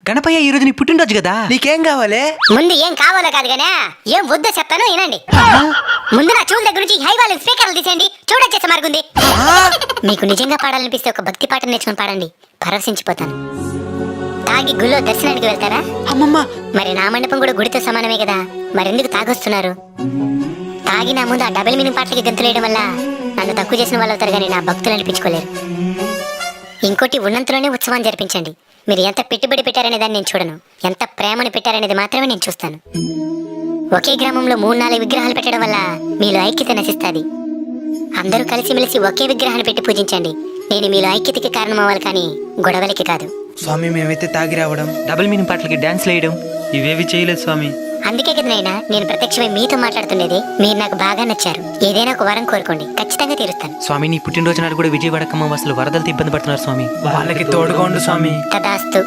గణపయ్య ఈ రోజు నీ పుట్టినరోజు కదా, నీకేం కావాలి? ముందు ఏం కావాలో కాదు గానే ఏం వద్దో చెప్తాను వినండి. ముందు నా చెవుల దగ్గర నుంచి హై వాల్యూమ్ స్పీకర్లు తీసేయండి. చూడొచ్చేసే మార్గుంది. మీకు నిజంగా పాడాలనిపిస్తే ఒక భక్తి పాట నేర్చుకుని పాడండి, పరవశించిపోతాను. తాగి గుళ్ళో దర్శనానికి వెళ్తారా? అమ్మమ్మ, మరి నా మండపం కూడా గుడితో సమానమే కదా, మరెందుకు తాగొస్తున్నారు? తాగి నా ముందు ఆ డబుల్ మీనింగ్ పాటలకి గంతులేయడం వల్ల నన్ను తక్కువ చేసిన వాళ్ళు అవుతారు కానీ నా భక్తులు అనిపించుకోలేరు. ఇంకోటి, ఉన్నంతలోనే ఉత్సవాన్ని జరిపించండి. మీరు ఎంత పెట్టుబడి పెట్టారనే దాన్ని నేను చూడను, ఎంత ప్రేమను పెట్టారనేది మాత్రమే నేను చూస్తాను. ఒకే గ్రామంలో 3-4 విగ్రహాలు పెట్టడం వల్ల మీలో ఐక్యత నశిస్తుంది. అందరూ కలిసిమెలిసి ఒకే విగ్రహాన్ని పెట్టి పూజించండి. నేను మీలో ఐక్యతకి కారణం అవ్వాలి కానీ గొడవలకి కాదు. స్వామి మేమైతే తాగి రావడం, డబుల్ మీనింగ్ పాటలకి డాన్స్ వేయడం ఇవేవి చేయలేదు స్వామి. అందుకే కదా నైనా నేను ప్రత్యక్షమై మీతో మాట్లాడుతుండేది. మీరు నాకు బాగా నచ్చారు. ఏదైనా ఒక వరం కోరుకోండి, ఖచ్చితంగా తీరుస్తాను. స్వామి నీ పుట్టినరోజు నాడు కూడా విజయవాడ ఖమ్మం అసలు వరదలతో ఇబ్బంది పడుతున్నారు స్వామి, వాళ్ళకి తోడుగా ఉండు స్వామి. తదాస్తు.